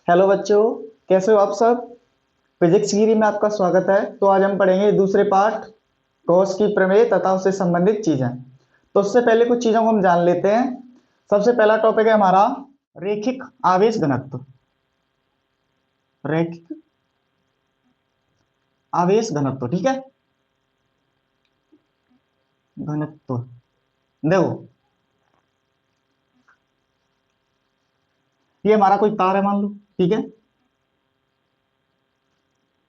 Hello बच्चों, कैसे हो आप सब। फिजिक्स गिरी में आपका स्वागत है। तो आज हम पढ़ेंगे दूसरे पार्ट, गॉस की प्रमेय तथा उससे संबंधित चीजें। तो उससे पहले कुछ चीजों को हम जान लेते हैं। सबसे पहला टॉपिक है हमारा रैखिक आवेश घनत्व। रैखिक आवेश घनत्व, ठीक है। घनत्व देखो, ये हमारा कोई तार है मान लो, ठीक है।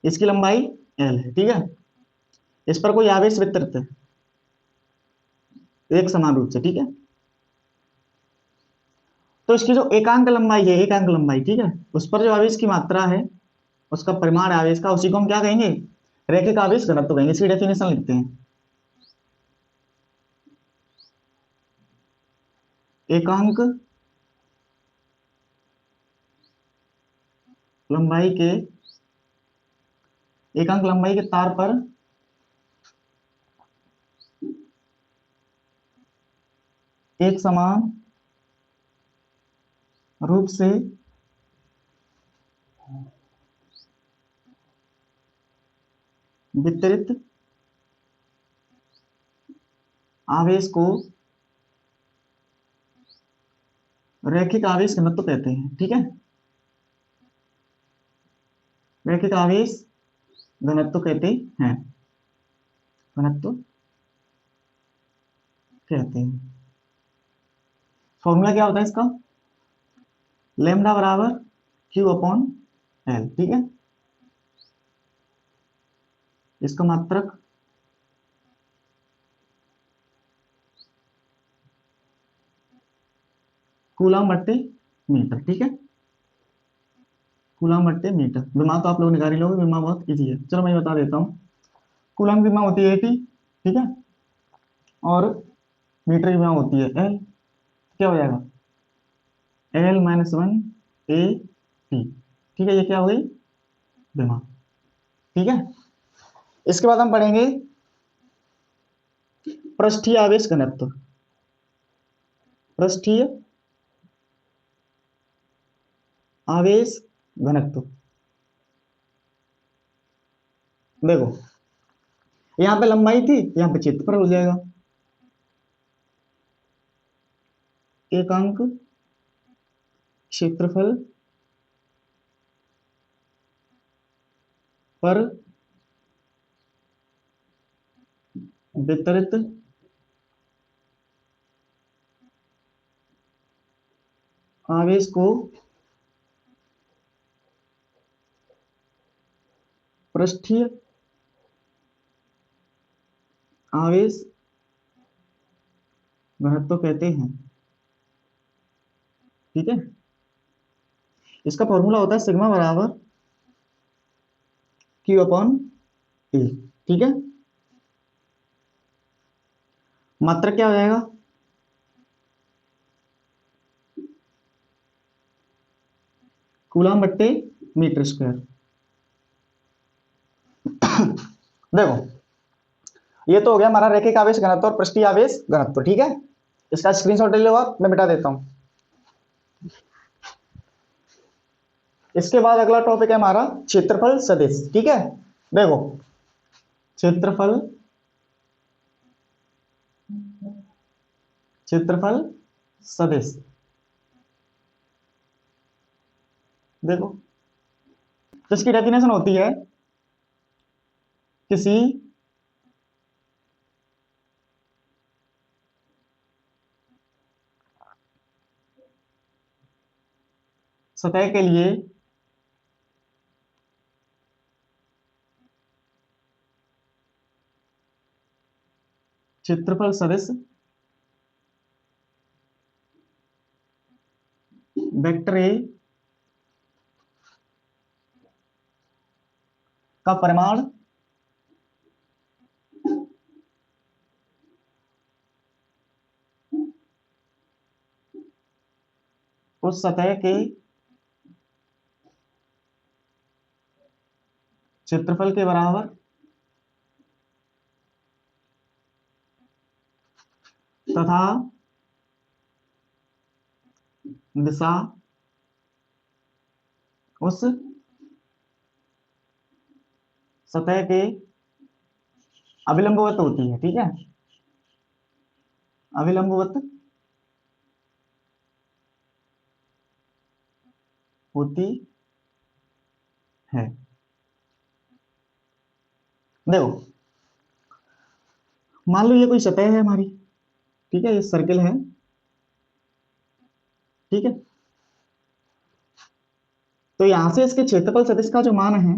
इसकी लंबाई एल है, ठीक है। इस पर कोई आवेश वितरित है एक समान रूप से, ठीक है। तो इसकी जो एकांक लंबाई है, एकांक लंबाई, ठीक है, उस पर जो आवेश की मात्रा है, उसका परिमाण आवेश का, उसी को हम क्या कहेंगे, रैखिक आवेश घनत्व कहेंगे। इसकी डेफिनेशन लिखते हैं। एकांक लंबाई के, एकांक लंबाई के तार पर एक समान रूप से वितरित आवेश को रैखिक आवेश घनत्व कहते हैं, ठीक है। रैखिक आवेश घनत्व कहते हैं, घनत्व कहते हैं। फॉर्मूला क्या होता है इसका, लेमडा बराबर क्यू अपॉन एल, ठीक है। इसका मात्रक कूलम बट्टे मीटर, ठीक है। कूलम बट्टे मीटर। विमा तो आप लोग निकाल ही लोगे, विमा बहुत इजी है। चलो मैं बता देता हूँ। कूलम की विमा होती है एटी, ठीक है। और मीटर की विमा होती है एल। क्या हो जाएगा, L minus one A T, ठीक है। ये क्या हुई, विमा, ठीक है। इसके बाद हम पढ़ेंगे पृष्ठीय आवेश घनत्व। पृष्ठीय आवेश घनत्व देखो, यहाँ पे लंबाई थी, यहाँ पे क्षेत्रफल हो जाएगा। एकांक क्षेत्रफल पर वितरित आवेश को पृष्ठीय आवेश घनत्व कहते हैं, ठीक है। इसका फॉर्मूला होता है सिग्मा बराबर क्यू अपॉन ए, ठीक है। मात्रक क्या हो जाएगा, कूलम बट्टे मीटर स्क्वायर। देखो, ये तो हो गया हमारा रैखिक आवेश घनत्व और पृष्ठीय आवेश घनत्व, ठीक है। इसका स्क्रीनशॉट ले लो आप, मैं मिटा देता हूं। इसके बाद अगला टॉपिक है हमारा क्षेत्रफल सदिश, ठीक है। देखो, क्षेत्रफल, क्षेत्रफल सदिश देखो, इसकी डेफिनेशन होती है किसी सतह के लिए क्षेत्रफल सदिश वेक्टर ए का परिमाण उस सतह के क्षेत्रफल के बराबर तथा दिशा उस सतह के अभिलंबवत होती है, ठीक है, अभिलंबवत होती है। देखो, मान लो ये कोई सतह है हमारी, ठीक है, ये सर्किल है, ठीक है। तो यहां से इसके क्षेत्रफल सदिश का जो मान है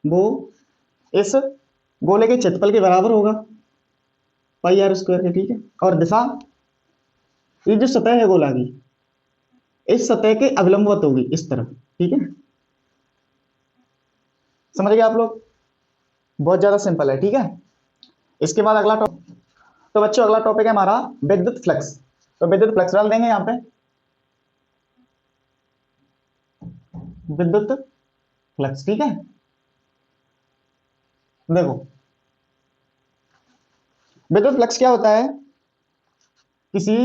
वो इस गोले के क्षेत्रफल के बराबर होगा, पाई आर स्क्वायर के, ठीक है। और दिशा, ये जो सतह है गोला की, इस सतह के अभिलंबवत होगी इस तरफ, ठीक है। समझ गए आप लोग? बहुत ज्यादा सिंपल है, ठीक है। इसके बाद अगला टॉपिक, तो बच्चों अगला टॉपिक है हमारा विद्युत फ्लक्स। तो विद्युत फ्लक्स डाल देंगे यहाँ पे, विद्युत फ्लक्स, ठीक है। देखो, विद्युत फ्लक्स क्या होता है? किसी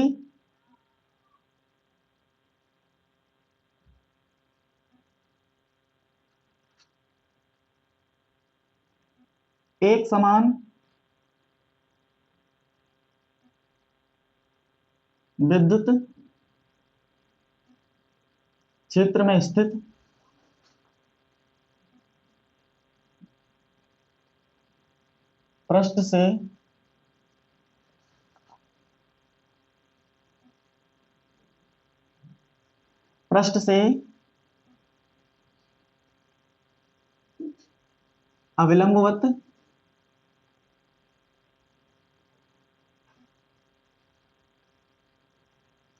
एक समान विद्युत क्षेत्र में स्थित पृष्ठ से पृष्ठ से अविलंबवत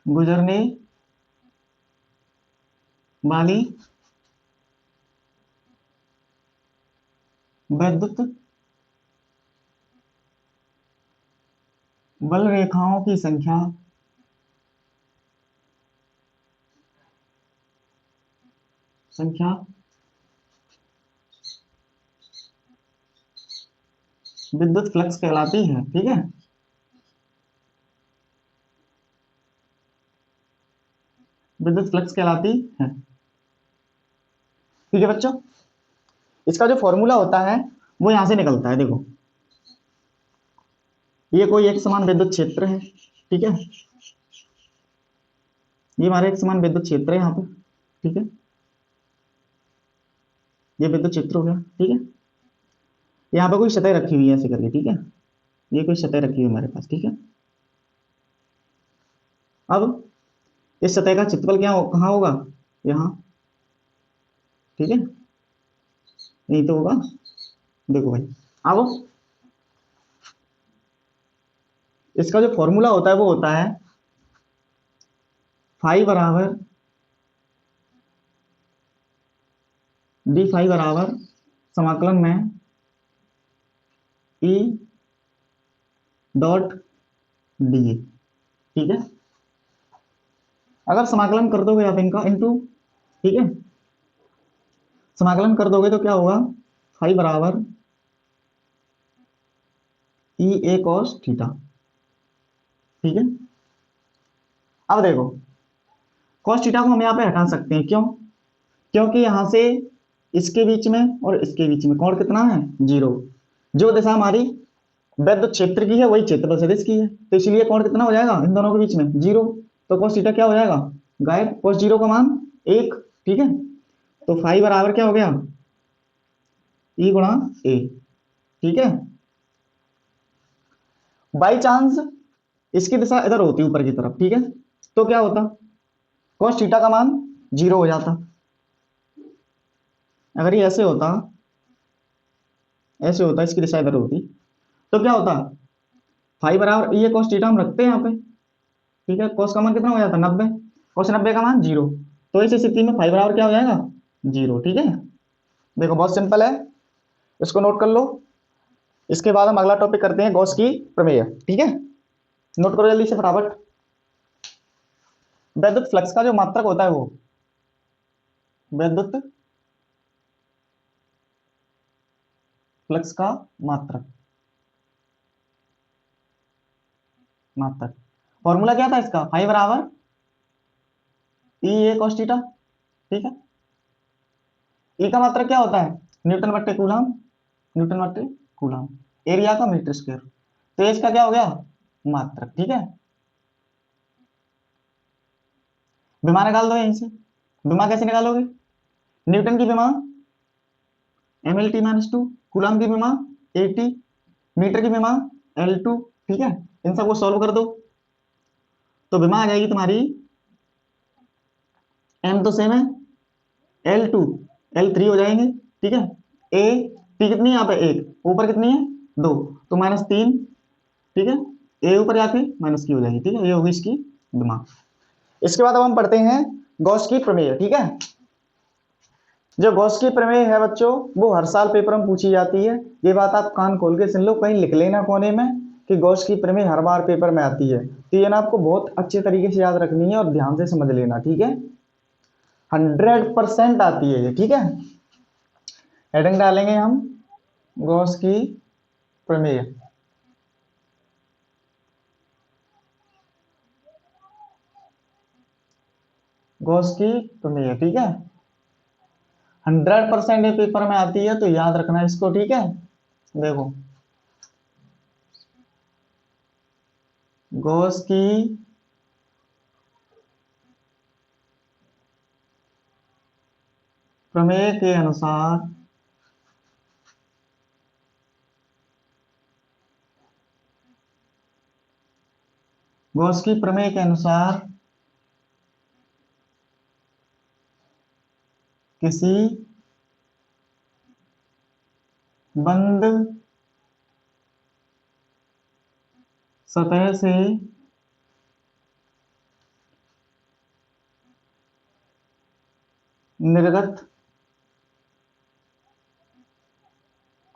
गुजरने वाली विद्युत बल रेखाओं की संख्या संख्या विद्युत फ्लक्स कहलाती है, ठीक है। विद्युत फ्लक्स कहलाती है, ठीक है बच्चों। इसका जो फॉर्मूला होता है वो यहां से निकलता है, देखो, ये कोई एक समान विद्युत क्षेत्र है, ठीक है, ये हमारा एक समान विद्युत क्षेत्र है यहाँ पे, ठीक है, ये विद्युत क्षेत्र हो गया, ठीक है। यहाँ पे कोई सतह रखी हुई है ऐसे करके, ठीक है, ये कोई सतह रखी हुई है हमारे पास, ठीक है। अब इस सतह का क्षेत्रफल कहाँ होगा? यहाँ, ठीक है, यही तो होगा। देखो भाई, अब इसका जो फॉर्मूला होता है वो होता है फाई बराबर डी, फाई बराबर समाकलन में ई डॉट डी, ठीक है। अगर समाकलन कर दोगे आप इनका इनटू, ठीक है, समाकलन कर दोगे तो क्या होगा? फाई बराबर ई ए कॉस थीटा, ठीक है। अब देखो, कॉस थीटा को हम यहाँ पे हटा सकते हैं, क्यों? क्योंकि यहां से इसके बीच में और इसके बीच में कोण कितना है? 0। जो दिशा हमारी विद्युत क्षेत्र की है वही क्षेत्रफल सदिश की है, तो इसलिए कोण कितना हो जाएगा इन दोनों के बीच में? 0। तो cos थीटा क्या हो जाएगा? गायब। cos 0 का मान 1, ठीक है। तो फाई बराबर क्या हो गया? ई गुणा ए, ठीक है। बाई चांस इसकी दिशा इधर होती ऊपर की तरफ, ठीक है, तो क्या होता? cos थीटा का मान 0 हो जाता। अगर ये ऐसे होता इसकी दिशा इधर होती, तो क्या होता? फाई बराबर ये cos थीटा हम रखते हैं यहाँ पे, ठीक है। cos का मान कितना हो जाता? 90। cos 90 का मान 0। तो इस स्थिति में फाई बराबर क्या हो जाएगा? 0, ठीक है। देखो बहुत सिंपल है, इसको नोट कर लो। इसके बाद हम अगला टॉपिक करते हैं गॉस की प्रमेय, ठीक है। नोट करो जल्दी से फटाफट। विद्युत फ्लक्स का जो मात्रक होता है वो विद्युत फ्लक्स का मात्रक, फॉर्मूला क्या था इसका? फाई बराबर ई ए कॉस थीटा, ठीक है। ई का मात्रक क्या होता है? न्यूटन बट्टे कूलम, न्यूटन बट्टे कूलम, एरिया का मीटर स्क्वायर। तो इसका क्या हो गया? मात्रक। ठीक है, विमा निकाल दो यहीं से। विमा कैसे निकालोगे? न्यूटन की विमा M L T minus two, Coulomb की विमा ए टी, मीटर की विमा एल टू। ठीक है, इन सबको सॉल्व कर दो तो विमा आ जाएगी तुम्हारी, एम तो सेम है, एल टू एल थ्री हो जाएंगे। ठीक है, ए टी कितनी है यहाँ पे? एक, ऊपर कितनी है? दो, तो माइनस तीन। ठीक है, ए ऊपर जाके माइनस की हो जाएगी। ठीक है, ये होगी इसकी विमा। इसके बाद अब हम पढ़ते हैं गॉस की प्रमेय। ठीक है, जो गॉस की प्रमेय है बच्चों, वो हर साल पेपर में पूछी जाती है। ये बात आप कान खोल के सुन लो, कहीं लिख लेना कोने में कि गॉस की प्रमेय हर बार पेपर में आती है। तो ये ना आपको बहुत अच्छे तरीके से याद रखनी है और ध्यान से समझ लेना। ठीक है, 100% आती है ये। ठीक है, हेडिंग डालेंगे हम गॉस की प्रमेय। गॉस की प्रमेय। ठीक है, 100% ये पेपर में आती है, तो याद रखना इसको। ठीक है, देखो गॉस की प्रमेय के अनुसार गॉस की प्रमेय के अनुसार किसी बंद सतह से निर्गत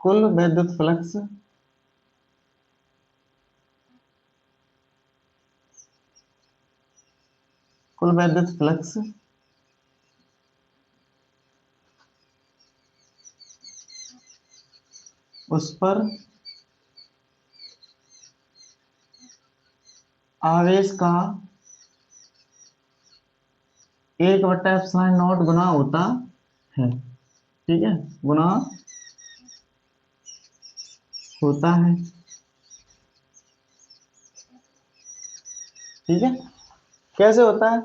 कुल वैद्युत फ्लक्स कुल वैद्युत फ्लक्स उस पर आवेश का 1/ε0 गुना होता है। ठीक है, गुना होता है। ठीक है, कैसे होता है?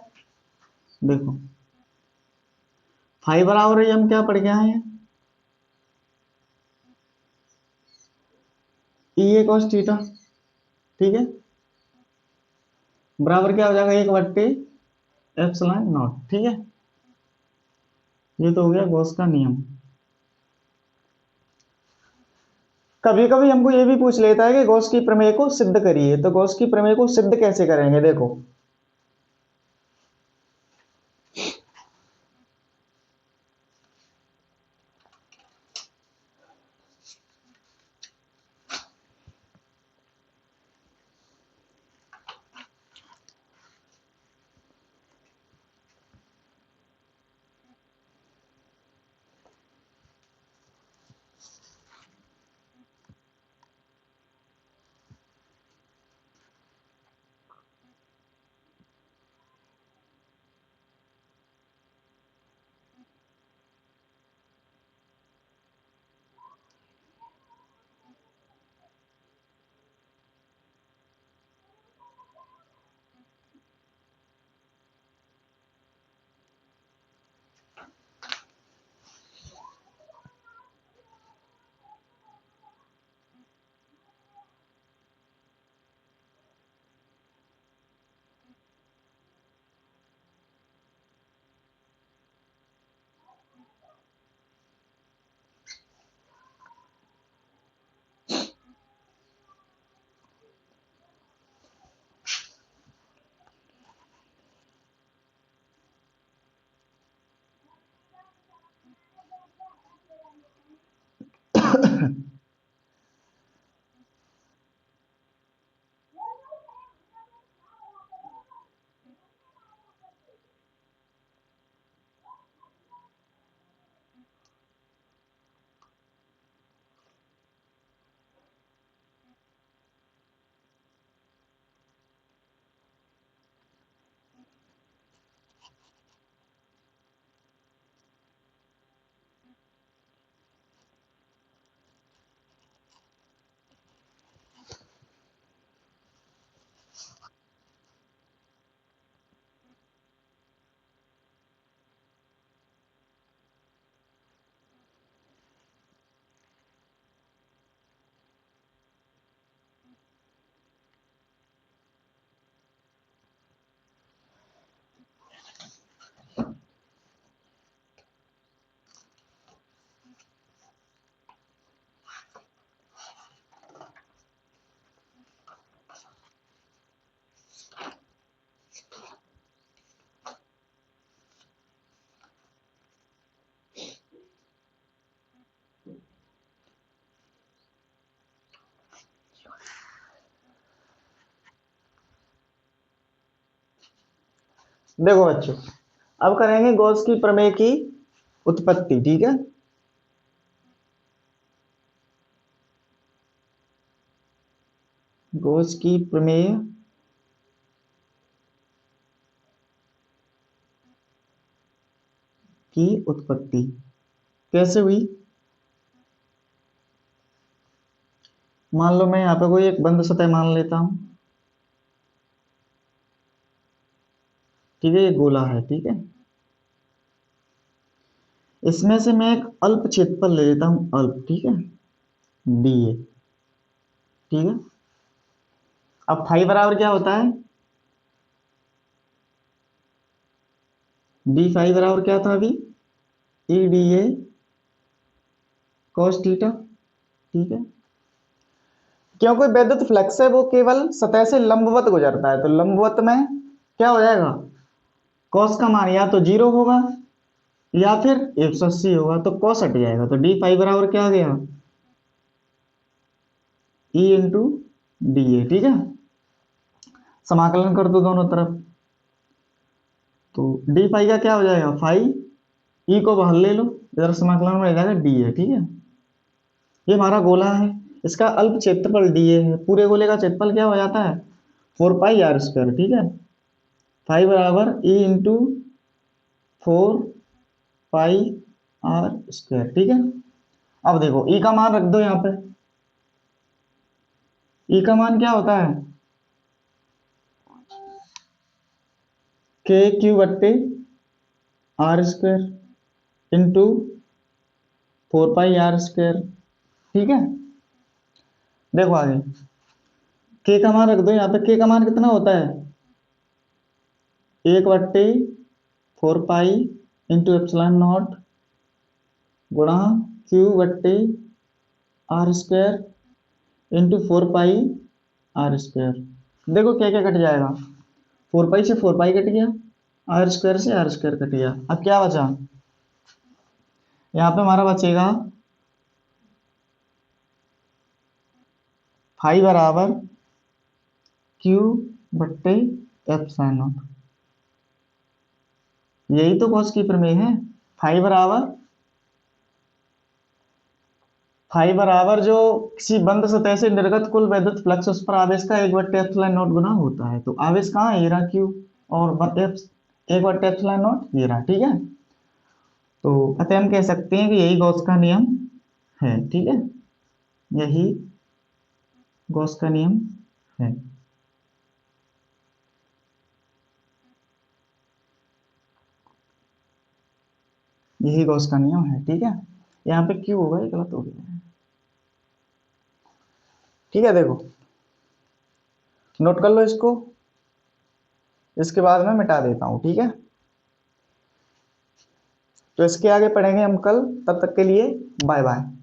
देखो, फाइव बराबर ही हम क्या पढ़ के आए हैं? ई ए कॉस थीटा। ठीक है, बराबर क्या हो जाएगा? 1/ε0। ठीक है, ये तो हो गया गॉस का नियम। कभी कभी हमको ये भी पूछ लेता है कि गॉस की प्रमेय को सिद्ध करिए, तो गॉस की प्रमेय को सिद्ध कैसे करेंगे? देखो, देखो बच्चों, अब करेंगे गॉस की प्रमेय की उत्पत्ति, ठीक है। गॉस की प्रमेय की उत्पत्ति कैसे हुई। मान लो मैं यहाँ पे कोई एक बंद सतह मान लेता हूं, ठीक है, ये गोला है, ठीक है। इसमें से मैं एक अल्प क्षेत्रफल ले लेता हूं, अल्प, ठीक है, डी ए, ठीक है। अब फाई बराबर क्या होता है, डी फाई बराबर क्या था अभी, E D A cos theta, ठीक है। क्योंकि वैद्युत फ्लक्स है वो केवल सतह से लंबवत गुजरता है, तो लंबवत में क्या हो जाएगा, कॉस का मान या तो 0 होगा या फिर 180 होगा, तो कॉस हट जाएगा, तो डी फाई बराबर क्या आ गया, ई इंटू डी ए, ठीक है। समाकलन कर दो दोनों तरफ, तो डी फाई का क्या हो जाएगा, फाई, ई को बाहर ले लो, इधर समाकलन में रह जाएगा डी ए, ठीक है। ये हमारा गोला है, इसका अल्प क्षेत्रफल डी ए है, पूरे गोले का क्षेत्रफल क्या हो जाता है 4 पाई r², ठीक है। फाई बराबर ई इंटू 4 पाई r², ठीक है। अब देखो ई का मान रख दो यहाँ पे, ई का मान क्या होता है, k³/r² इंटू 4 पाई r², ठीक है। देखो आगे k का मान रख दो यहाँ पे, k का मान कितना होता है 1/4 पाई इंटू एप्सिलॉन नॉट गुणा q/r² इंटू 4 पाई r²। देखो क्या क्या कट जाएगा, 4 पाई से 4 पाई कट गया, r² से r² कट गया, अब क्या बचा, यहाँ पे हमारा बचेगा फाई बराबर q/एप्सिलॉन नॉट। यही तो कॉस की प्रमेय है, फाई बराबर, फाई बराबर जो किसी बंद सतह से निर्गत कुल वैद्युत फ्लक्स उस पर आवेश का 1/एप्सिलॉन नॉट गुना होता है, तो आवेश कहाँ है, ये रहा q, और 1/एप्सिलॉन नॉट ये रहा, ठीक है। तो अतः हम कह सकते हैं कि यही गॉस का नियम है, ठीक है, यही गॉस का नियम है। यही गॉस का नियम है, ठीक है। यहाँ पे क्यों होगा, ये गलत हो गया है, ठीक है। देखो नोट कर लो इसको, इसके बाद मैं मिटा देता हूं, ठीक है। तो इसके आगे पढ़ेंगे हम कल, तब तक के लिए बाय बाय।